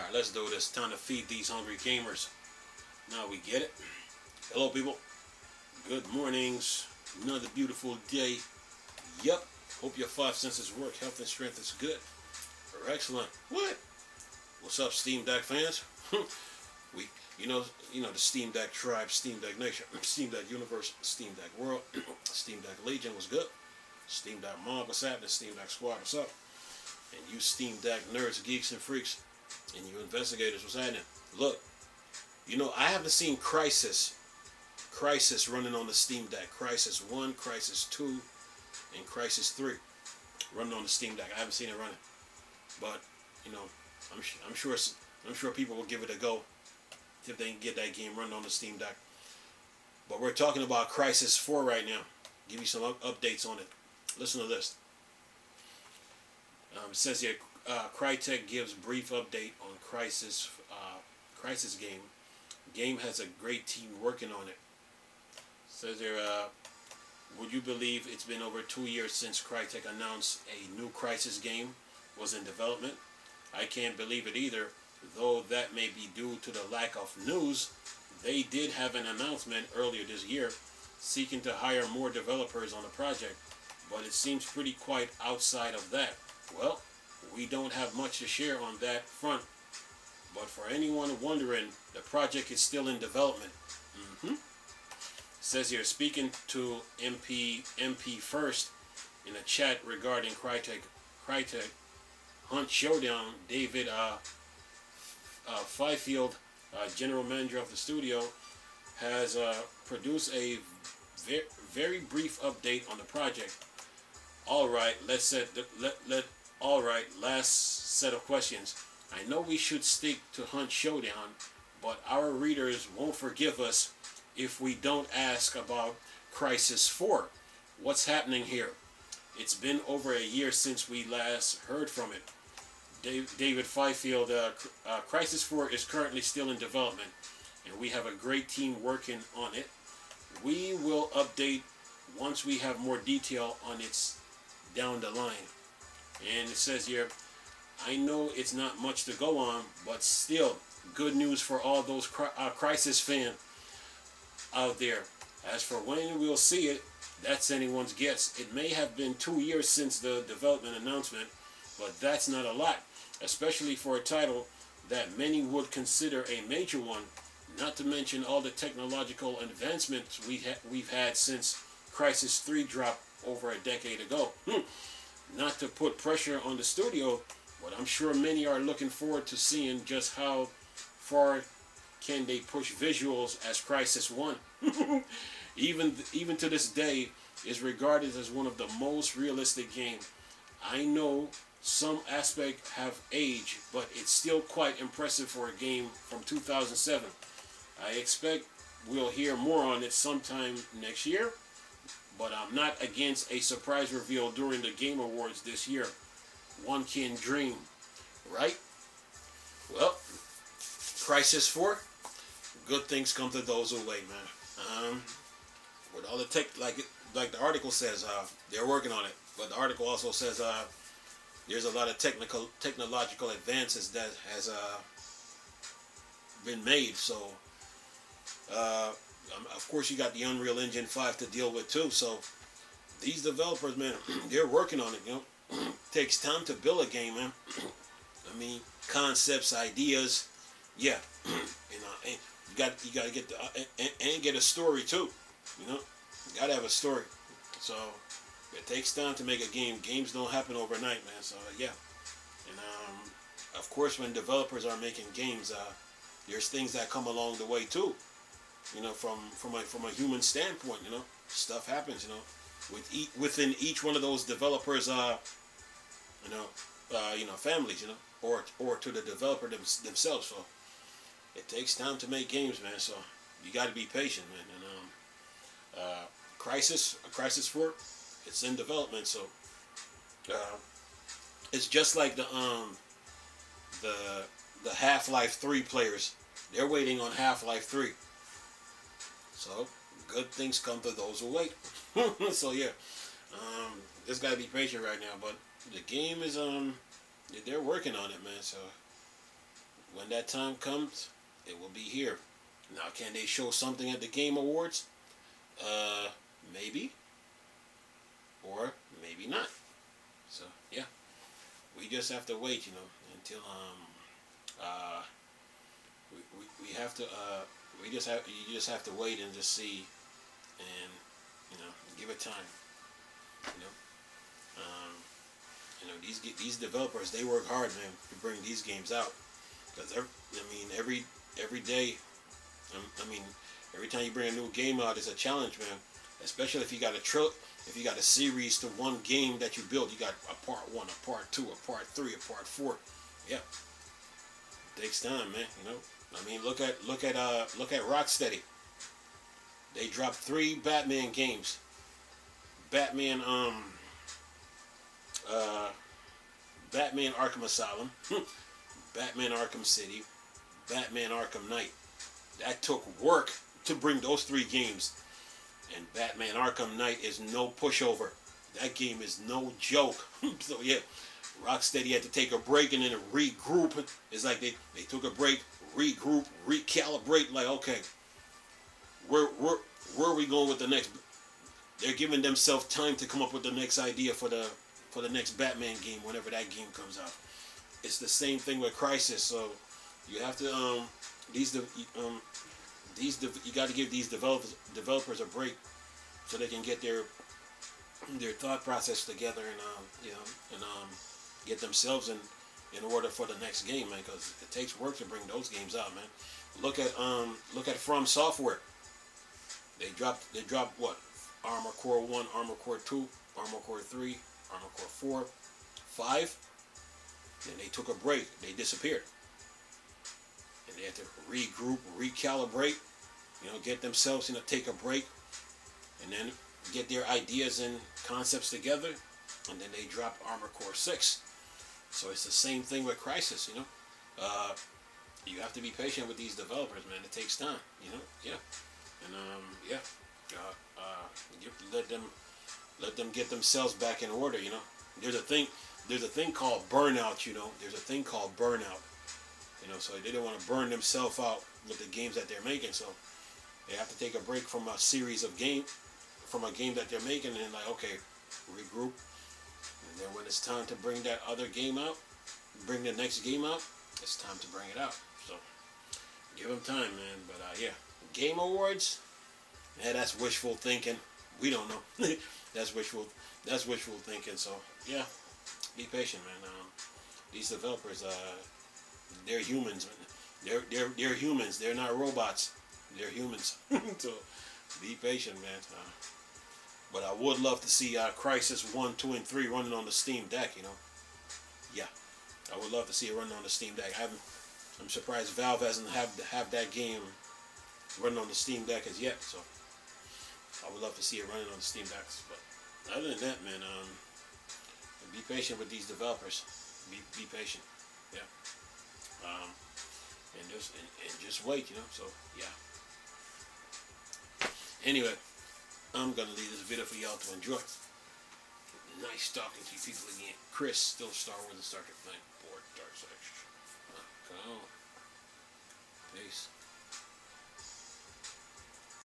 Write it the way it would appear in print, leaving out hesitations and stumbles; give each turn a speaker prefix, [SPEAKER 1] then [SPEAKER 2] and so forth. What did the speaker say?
[SPEAKER 1] Alright, let's do this. Time to feed these hungry gamers. Now we get it. Hello, people. Good mornings. Another beautiful day. Yep. Hope your five senses work. Health and strength is good. Excellent. What? What's up, Steam Deck fans? You know the Steam Deck tribe, Steam Deck Nation, Steam Deck Universe, Steam Deck World, Steam Deck Legion was good. Steam Deck Mob, what's happening? Steam Deck Squad, what's up? And you Steam Deck nerds, geeks, and freaks, and you investigators, what's happening? Look, I haven't seen Crysis running on the Steam Deck. Crysis 1, Crysis 2, and Crysis 3 running on the Steam Deck. I haven't seen it running, but I'm sure people will give it a go if they can get that game running on the Steam Deck. But we're talking about Crysis 4 right now. Give you some updates on it. Listen to this. It says here, Crytek gives brief update on Crysis game. Game has a great team working on it. Says here, would you believe it's been over 2 years since Crytek announced a new Crysis game was in development? I can't believe it either, though that may be due to the lack of news. They did have an announcement earlier this year seeking to hire more developers on the project, but it seems pretty quiet outside of that. Well, we don't have much to share on that front, but for anyone wondering, the project is still in development. It says here, speaking to MP First in a chat regarding Crytek Hunt Showdown, David Fifield, general manager of the studio, has produced a very brief update on the project. Alright, last set of questions. I know we should stick to Hunt Showdown, but our readers won't forgive us if we don't ask about Crysis 4. What's happening here? It's been over a year since we last heard from it. David Fifield, Crysis 4 is currently still in development, and we have a great team working on it. We will update once we have more detail on its down the line. And it says here, I know it's not much to go on, but still, good news for all those Crysis fans out there. As for when we'll see it, that's anyone's guess. It may have been 2 years since the development announcement, but that's not a lot, especially for a title that many would consider a major one, not to mention all the technological advancements we've had since Crysis 3 dropped over a decade ago. Not to put pressure on the studio, but I'm sure many are looking forward to seeing just how far can they push visuals as Crysis 1. Even to this day is regarded as one of the most realistic games. I know some aspects have aged, but it's still quite impressive for a game from 2007. I expect we'll hear more on it sometime next year, but I'm not against a surprise reveal during the Game Awards this year. One can dream, right? Well, Crysis 4, good things come to those who wait, man. With all the tech, like the article says, they're working on it, but the article also says there's a lot of technological advances that has been made. So, of course, you got the Unreal Engine 5 to deal with too. So, these developers, man, they're working on it. Takes time to build a game, man. I mean, concepts, ideas, yeah. And you got to get and get a story too. You gotta have a story. So it takes time to make a game. Games don't happen overnight, man. So yeah. And of course, when developers are making games, there's things that come along the way too. From a human standpoint, stuff happens. Within each one of those developers, families, or to the developer themselves. So it takes time to make games, man. So you got to be patient, man. And Crysis 4, it's in development. So it's just like the Half-Life 3 players. They're waiting on Half-Life 3. So good things come to those who wait. So yeah, just gotta be patient right now. But the game is they're working on it, man. So when that time comes, it will be here. Now, can they show something at the Game Awards? Maybe, or maybe not. So yeah, we just have to wait, until we have to you just have to wait and just see, and give it time. You know, these developers, they work hard, man, to bring these games out, because every day, every time you bring a new game out, it's a challenge, man. Especially if you got a series to one game that you build. You got a part 1, a part 2, a part 3, a part 4. Yeah, it takes time, man. Look at Rocksteady. They dropped 3 Batman games. Batman Arkham Asylum, Batman Arkham City, Batman Arkham Knight. That took work to bring those 3 games. And Batman Arkham Knight is no pushover. That game is no joke. So yeah, Rocksteady had to take a break and then regroup. It's like they took a break, regroup, recalibrate. Like, okay, where are we going with the next? They're giving themselves time to come up with the next idea for the next Batman game whenever that game comes out. It's the same thing with Crysis. So you have to you got to give these developers a break so they can get their thought process together and get themselves in order for the next game, man. Because it takes work to bring those games out, man. Look at From Software. They dropped what? Armor Core 1, Armor Core 2, Armor Core 3, Armor Core 4, 5. Then they took a break. They disappeared. And they had to regroup, recalibrate, get themselves, take a break, and then get their ideas and concepts together, and then they dropped Armor Core 6. So it's the same thing with Crysis, you have to be patient with these developers, man. It takes time, yeah. And let them get themselves back in order, There's a thing called burnout, There's a thing called burnout. So they don't want to burn themselves out with the games that they're making. So they have to take a break from a game that they're making, and like, okay, regroup. And then when it's time to bring that other game out, bring the next game out, it's time to bring it out. So give them time, man. But yeah, Game Awards, that's wishful thinking. We don't know. That's wishful thinking. So yeah, be patient, man. These developers, they're humans. They're humans. They're not robots. They're humans. So be patient, man. But I would love to see Crysis 1, 2, and 3 running on the Steam Deck. Yeah, I would love to see it running on the Steam Deck. I'm surprised Valve hasn't have that game running on the Steam Deck as yet. So I would love to see it running on the Steam Decks. But other than that, man, be patient with these developers. Be patient. Yeah. And just wait, So yeah. Anyway, I'm gonna leave this video for y'all to enjoy. Nice talking to you people again. Chris, still Star Wars and Star Trek fan. Board Dark Side. Come on. Peace.